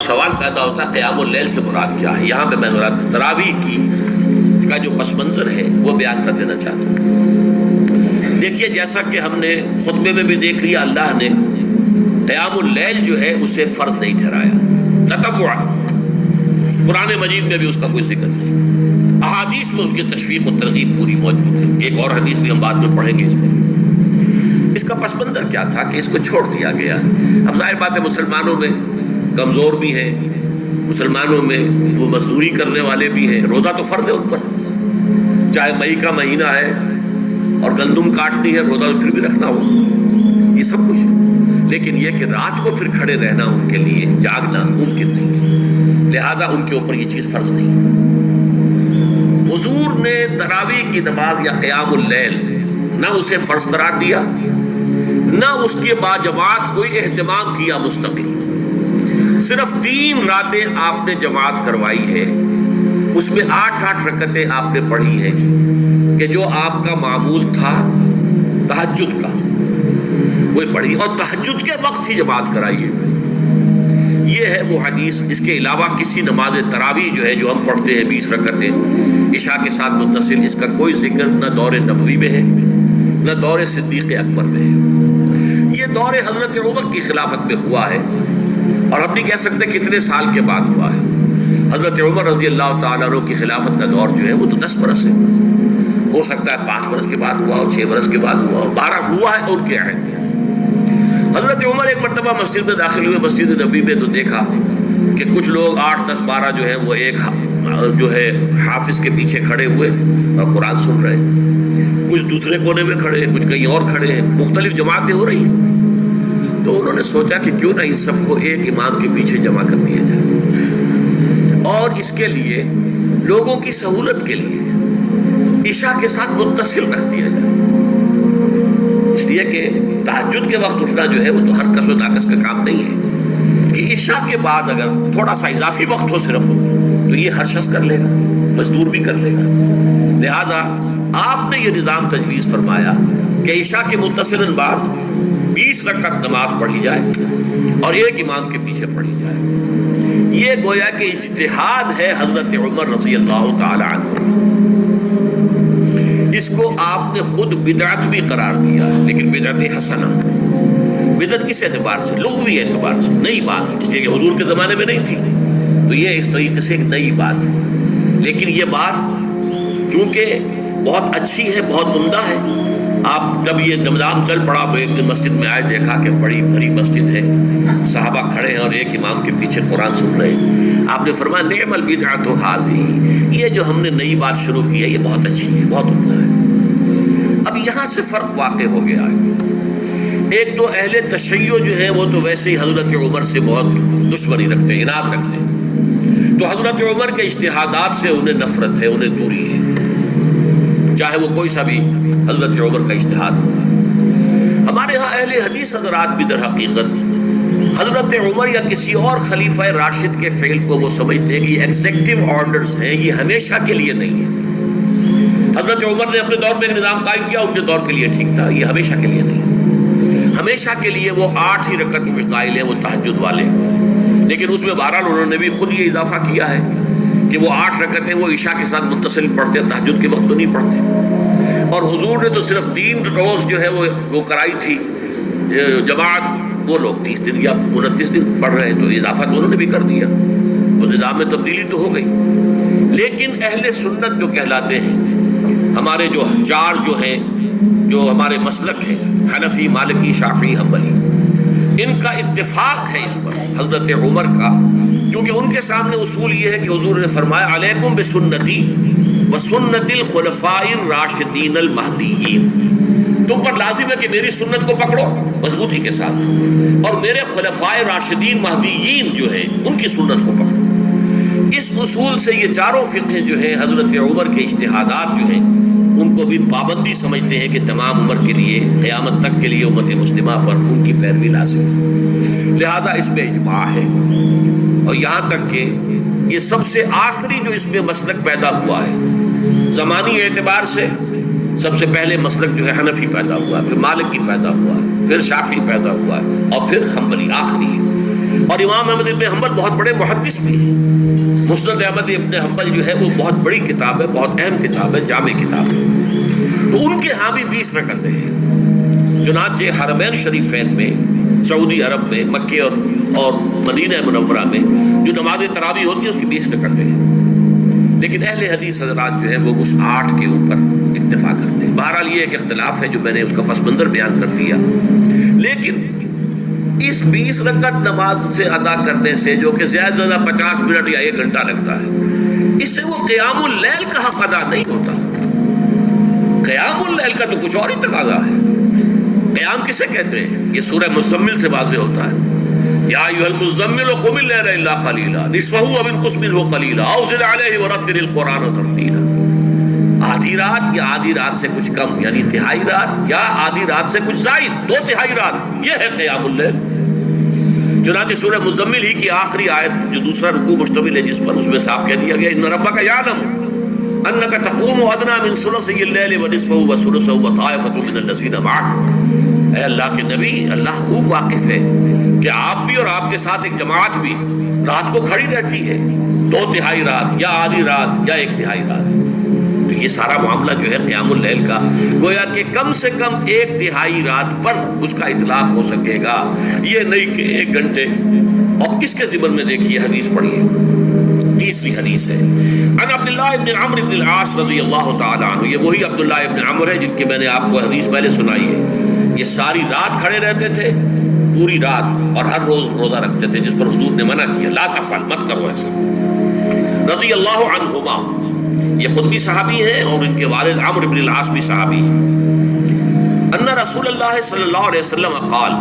سوال پیدا ہوتا ہے قیام اللیل سے مراد کیا ہے؟ یہاں پہ میں تراویح کا جو پس منظر ہے وہ بیان کر دینا چاہتا ہوں۔ دیکھیے، جیسا کہ ہم نے خطبے میں بھی دیکھ لیا، اللہ نے قیام اللیل جو ہے اسے فرض نہیں ٹھہرایا، تطوع۔ قرآن مجید میں بھی اس کا کوئی ذکر نہیں، احادیث میں اس کی تشویق و ترغیب پوری موجود ہے۔ ایک اور حدیث بھی ہم بعد میں پڑھیں گے اس پر۔ اس کا پس منظر کیا تھا کہ اس کو چھوڑ دیا گیا۔ اب ظاہر بات ہے مسلمانوں میں کمزور بھی ہیں، مسلمانوں میں وہ مزدوری کرنے والے بھی ہیں، روزہ تو فرض ہے ان پر، چاہے مئی کا مہینہ ہے اور گندم کاٹنی ہے، روزہ تو پھر بھی رکھنا ہو، یہ سب کچھ، لیکن یہ کہ رات کو پھر کھڑے رہنا ان کے لیے، جاگنا ممکن نہیں، لہذا ان کے اوپر یہ چیز فرض نہیں۔ حضور نے تراویح کی نماز یا قیام اللیل نہ اسے فرض قرار دیا، نہ اس کے بعد جماعت کوئی اہتمام کیا مستقل، صرف 3 راتیں آپ نے جماعت کروائی ہے، اس میں 8 رکعتیں آپ نے پڑھی ہیں کہ جو آپ کا معمول تھا تہجد کا وہ پڑھی، اور تہجد کے وقت ہی جماعت کرائی ہے۔ یہ ہے وہ حدیث۔ اس کے علاوہ کسی نماز تراویح جو ہے جو ہم پڑھتے ہیں 20 رکعتیں عشاء کے ساتھ متصل، اس کا کوئی ذکر نہ دور نبوی میں ہے نہ دور صدیق اکبر میں ہے۔ یہ دور حضرت عمر کی خلافت میں ہوا ہے، اور ہم نہیں کہہ سکتے کتنے سال کے بعد ہوا ہے۔ حضرت عمر رضی اللہ تعالیٰ عنہ کی خلافت کا دور جو ہے وہ تو 10 برس ہے، ہو سکتا ہے 5 برس کے بعد ہوا ہو، 6 برس کے بعد ہوا ہو، 12 ہوا ہے ان کے عہد میں۔ حضرت عمر ایک مرتبہ مسجد میں داخل ہوئے، مسجد نبوی میں، تو دیکھا کہ کچھ لوگ 8، 10، 12 جو ہیں وہ ایک جو ہے حافظ کے پیچھے کھڑے ہوئے اور قرآن سن رہے ہیں، کچھ دوسرے کونے میں کھڑے ہیں، کچھ کہیں اور کھڑے ہیں، مختلف جماعتیں ہو رہی ہیں۔ تو انہوں نے سوچا کہ کیوں نہ ان سب کو ایک امام کے پیچھے جمع کر دیا جائے، اور اس کے لیے لوگوں کی سہولت کے لیے عشاء کے ساتھ متصل رکھ دیا جائے، اس لیے کہ تہجد کے وقت اٹھنا جو ہے وہ تو ہر کس و ناقص کا کام نہیں ہے، کہ عشاء کے بعد اگر تھوڑا سا اضافی وقت ہو صرف تو یہ ہر شخص کر لے گا، مزدور بھی کر لے گا۔ لہذا آپ نے یہ نظام تجویز فرمایا کہ عشاء کے متصلاً بعد 20 رکعت نماز پڑھی جائے اور ایک امام کے پیچھے پڑھی جائے۔ یہ گویا کہ اجتہاد ہے حضرت عمر رضی اللہ تعالی عنہ، اس کو آپ نے خود بدعت بھی قرار دیا، لیکن بدعت حسنہ۔ بدعت کس اعتبار سے؟ لغوی اعتبار سے، نئی بات، اس لیے کہ حضور کے زمانے میں نہیں تھی، تو یہ اس طریقے سے ایک نئی بات ہے، لیکن یہ بات چونکہ بہت اچھی ہے، بہت عمدہ ہے۔ آپ جب یہ نظام چل پڑا تو ایک دن مسجد میں آئے، دیکھا کہ بڑی بھری مسجد ہے، صحابہ کھڑے ہیں اور ایک امام کے پیچھے قرآن سن رہے ہیں۔ آپ نے فرمایا نعم البدعۃ ھذہ، یہ جو ہم نے نئی بات شروع کی ہے یہ بہت اچھی ہے، بہت عمدہ ہے۔ اب یہاں سے فرق واقع ہو گیا ہے۔ ایک تو اہل تشیع جو ہے وہ تو ویسے ہی حضرت عمر سے بہت دشمنی رکھتے ہیں، عناد رکھتے ہیں، تو حضرت عمر کے اجتہادات سے انہیں نفرت ہے، انہیں دوری ہے، چاہے وہ کوئی سا بھی حضرت عمر کا اجتہاد ہو۔ ہمارے ہاں اہل حدیث حضرات بھی در حقیقت حضرت عمر یا کسی اور خلیفہ راشد کے فعل کو وہ سمجھتے ہیں کہ یہ ایگزیکٹو آرڈرز ہیں، یہ ہمیشہ کے لیے نہیں ہے۔ حضرت عمر نے اپنے دور میں ایک نظام قائم کیا، ان کے دور کے لیے ٹھیک تھا، یہ ہمیشہ کے لیے نہیں۔ ہمیشہ کے لیے وہ 8 ہی رکعت میں قائل ہیں، وہ تہجد والے، لیکن اس میں بہرحال انہوں نے بھی خود یہ اضافہ کیا ہے کہ وہ 8 رکعتیں وہ عشاء کے ساتھ متصل پڑھتے، تہجد کے وقت تو نہیں پڑھتے۔ اور حضور نے تو صرف 3 روز جو ہے وہ کرائی تھی جماعت، وہ لوگ 30 دن یا 29 دن پڑھ رہے ہیں، تو اضافہ تو انہوں نے بھی کر دیا، تو نظام میں تبدیلی تو ہو گئی۔ لیکن اہل سنت جو کہلاتے ہیں، ہمارے جو 4 جو ہیں، جو ہمارے مسلک ہیں، حنفی، مالکی، شافعی، حنبلی، ان کا اتفاق ہے اس پر حضرت عمر کا، کیونکہ ان کے سامنے اصول یہ ہے کہ حضور نے فرمایا علیکم بسنتی وسنت الخلفاء الراشدین المہدیین، تم پر لازم ہے کہ میری سنت کو پکڑو مضبوطی کے ساتھ، اور میرے خلفاء راشدین مہدیین جو ہیں ان کی سنت کو پکڑو۔ اس اصول سے یہ 4 فقہ جو ہیں حضرت عمر کے اجتہادات جو ہیں ان کو بھی پابندی سمجھتے ہیں کہ تمام عمر کے لیے، قیامت تک کے لیے امت مسلمہ پر ان کی پیروی لازم ہے، لہذا اس میں اجماع ہے۔ اور یہاں تک کہ یہ سب سے آخری جو اس میں مسلک پیدا ہوا ہے زمانی اعتبار سے، سب سے پہلے مسلک جو ہے حنفی پیدا ہوا، پھر مالکی پیدا ہوا، پھر شافعی پیدا ہوا، اور پھر حنبلی آخری ہے۔ اور امام احمد ابن حنبل بہت بڑے محدث بھی ہیں. مسند احمد ابن حنبل جو ہے وہ بہت بڑی کتاب ہے، بہت اہم کتاب ہے، جامع کتاب ہے. تو ان کے ہاں بھی 20 رکعتیں ہیں. چنانچہ حرمین شریفین میں، سعودی عرب میں، مکے اور مدینہ منورہ میں جو نماز تراویح ہوتی ہے اس کی 20 رکعتیں ہیں. لیکن اہل حدیث حضرات جو ہے وہ اس 8 کے اوپر اکتفا کرتے ہیں. بہرحال یہ ایک اختلاف ہے جو میں نے اس کا پس منظر بیان کر دیا. لیکن اس 20 رکعت نماز سے ادا کرنے سے، جو کہ زیادہ سے زیادہ 50 منٹ یا 1 گھنٹہ لگتا ہے، اس سے وہ قیام اللیل کا حق ادا نہیں ہوتا. قیام اللیل کا تو کچھ اور ہی تقاضا ہے. قیام کسے کہتے ہیں؟ یہ سورہ مزمل سے واضح ہوتا ہے. یا ایھا المزمل قم اللیل الا قلیلا نصفہ او انقص منہ قلیلا او زد علیہ ورتل القرآن ترتیلا. آدھی رات یا آدھی رات سے کچھ کم، یعنی تہائی رات، یا آدھی رات سے کچھ زائد، 2/3 رات، یہ ہے قیام اللیل. چنانچہ سورہ مزمل ہی کی آخری آیت جو دوسرا رکوع مشتمل ہے جس پر، اس میں صاف کہہ دیا گیا ان ربک یعلم انک تقوم ادنی من ثلثی اللیل ونصفہ وثلثہ وطائفۃ من الذین معک. اے اللہ کے نبی، اللہ خوب واقف ہے کہ آپ بھی اور آپ کے ساتھ ایک جماعت بھی رات کو کھڑی رہتی ہے، 2/3 رات یا آدھی رات یا 1/3 رات. تو یہ سارا معاملہ جو ہے قیام اللیل کا، گویا کہ کم سے کم 1/3 رات پر اس کا اطلاق ہو سکے گا، یہ نہیں کہ 1 گھنٹے. اور اس کے ضمن میں دیکھیے حدیث پڑھیے. تیسری حدیث ہے عن عبداللہ ابن عمرو ابن العاص رضی اللہ تعالی عنہ. یہ وہی عبداللہ ابن عمرو ہے جن کی میں نے آپ کو حدیث پہلے سنائی ہے. یہ ساری رات کھڑے رہتے تھے، پوری رات، اور ہر روز روزہ رکھتے تھے، جس پر حضور نے منع کیا، لا تفعل، مت کرو ایسا. رضی اللہ عنہما، یہ خود بھی صحابی ہیں اور ان کے والد عمرو بن العاص بھی صحابی ہیں. ان رسول اللہ صلی اللہ علیہ وسلم قال،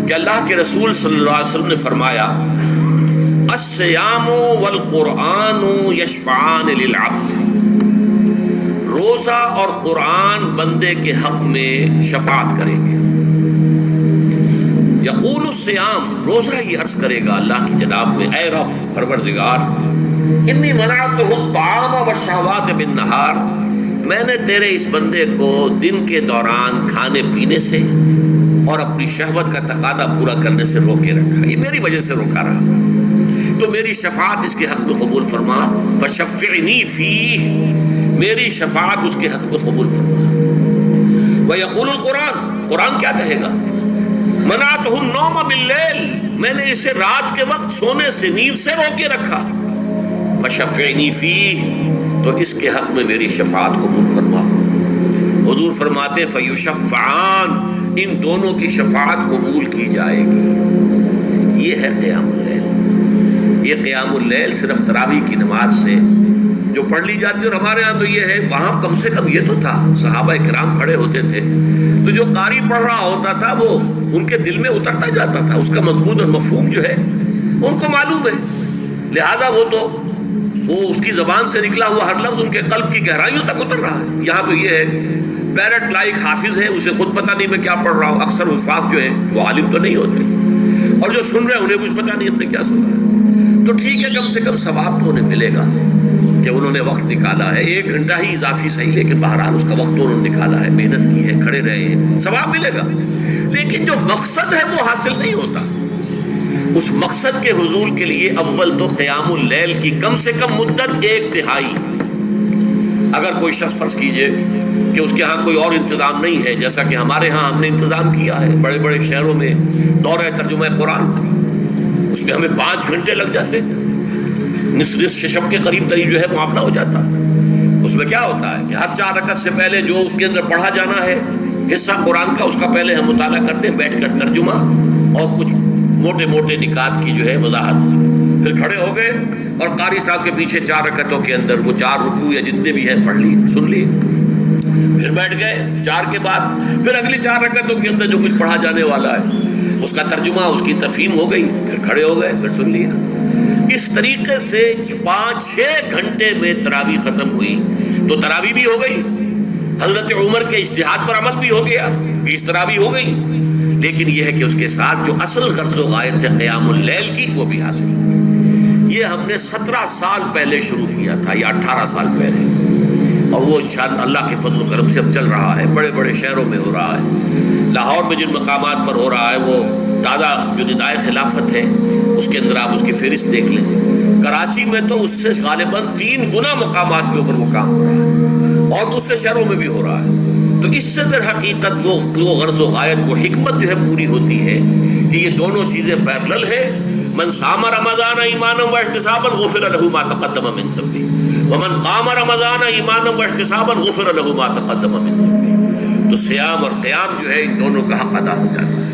کہ اللہ کے رسول صلی اللہ علیہ وسلم نے فرمایا، الصیام والقرآن یشفعان للعبد. روزہ اور قرآن بندے کے حق میں شفاعت کریں گے. یقول الصیام، روزہ یہ عرض کرے گا اللہ کی جناب میں، اے رب پروردگار، انی منعتہ الطعام والشہوات بالنہار، میں نے تیرے اس بندے کو دن کے دوران کھانے پینے سے اور اپنی شہوت کا تقاضا پورا کرنے سے روکے رکھا. یہ میری وجہ سے روکا رہا، تو میری شفاعت اس کے حق میں قبول فرما. فشفعنی فیہ، میری شفاعت اس کے حق میں قبول فرما. ویقول القرآن، قرآن کیا کہے گا؟ منعتہ النوم باللیل، میں نے اسے رات کے وقت سونے سے، نیند سے روکے رکھا. فشفعنی فیہ، تو اس کے حق میں میری شفاعت قبول فرما. حضور فرماتے فیشفعان، ان دونوں کی شفاعت قبول کی جائے گی. یہ ہے قیام اللیل. یہ قیام اللیل صرف تراویح کی نماز سے جو پڑھ لی جاتی ہے. اور ہمارے ہاں تو یہ ہے، وہاں کم سے کم یہ تو تھا، صحابہ کرام کھڑے ہوتے تھے تو جو قاری پڑھ رہا ہوتا تھا وہ ان کے دل میں اترتا جاتا تھا، اس کا مضمون اور مفہوم جو ہے ان کو معلوم ہے، لہذا وہ اس کی زبان سے نکلا ہوا ہر لفظ ان کے قلب کی گہرائیوں تک اتر رہا ہے. یہاں تو یہ ہے پیرٹ لائک حافظ ہے، اسے خود پتہ نہیں میں کیا پڑھ رہا ہوں. اکثر حفاظ جو ہیں وہ عالم تو نہیں ہوتے، اور جو سن رہے ہیں انہیں کچھ پتہ نہیں ہم نے کیا سنا ہے. تو ٹھیک ہے، کم سے کم ثواب تو انہیں ملے گا کہ انہوں نے وقت نکالا ہے. 1 گھنٹہ ہی اضافی صحیح، لیکن بہرحال اس کا وقت تو انہوں نے نکالا ہے، محنت کی ہے، کھڑے رہے ہیں، ثواب ملے گا. لیکن جو مقصد ہے وہ حاصل نہیں ہوتا. اس مقصد کے حصول کے لیے اول تو قیام اللیل کی کم سے کم مدت 1/3. اگر کوئی شخص فرض کیجئے کہ اس کے ہاں کوئی اور انتظام نہیں ہے، جیسا کہ ہمارے ہاں ہم نے انتظام کیا ہے بڑے بڑے شہروں میں دورہ ترجمہ قرآن، اس میں ہمیں 5 گھنٹے لگ جاتے، نصف شب کے قریب جو ہے معاملہ ہو جاتا. اس میں کیا ہوتا ہے کہ ہر 4 رکعت سے پہلے جو اس کے اندر پڑھا جانا ہے حصہ قرآن کا، اس کا پہلے ہم مطالعہ کرتے ہیں بیٹھ کر، ترجمہ اور کچھ موٹے موٹے نکات کی جو ہے وضاحت. پھر کھڑے ہو گئے اور قاری صاحب کے پیچھے 4 رکعتوں کے اندر وہ 4 رکوع یا جتنے بھی ہیں پڑھ لی، سن لی. پھر بیٹھ گئے 4 کے بعد، پھر اگلی 4 رکعتوں کے اندر جو کچھ پڑھا جانے والا ہے اس کا ترجمہ، اس کی تفہیم ہو گئی، پھر کھڑے ہو گئے، پھر سن لیا. اس طریقے سے 5-6 گھنٹے میں تراویح ختم ہوئی. تو تراویح بھی ہو گئی، حضرت عمر کے اجتہاد پر عمل بھی ہو گیا، 20 تراویح ہو گئی. لیکن یہ ہے کہ اس کے ساتھ جو اصل غرض و غایت ہے قیام اللیل کی، وہ بھی حاصل ہوئی. یہ ہم نے 17 سال پہلے شروع کیا تھا یا 18 سال پہلے، اور وہ انشاءاللہ اللہ کے فضل و کرم سے اب چل رہا ہے. بڑے بڑے شہروں میں ہو رہا ہے. لاہور میں جن مقامات پر ہو رہا ہے وہ تازہ جو ندائے خلافت ہے اس کے اندر آپ اس کی فہرست دیکھ لیں. کراچی میں تو اس سے غالباً 3 گنا مقامات کے اوپر وہ کام ہو رہا ہے اور دوسرے شہروں میں بھی ہو رہا ہے. تو اس سے در حقیقت وہ غرض و غایت وہ حکمت جو ہے پوری ہوتی ہے کہ یہ دونوں چیزیں پیرلل ہیں. من صام رمضان ایمانا واحتسابا غفر له ما تقدم من ذنبه ومن قام رمضان ایمانا واحتسابا غفر له ما تقدم من ذنبه. تو صیام اور قیام جو ہے ان دونوں کا حق ادا ہو جاتا ہے.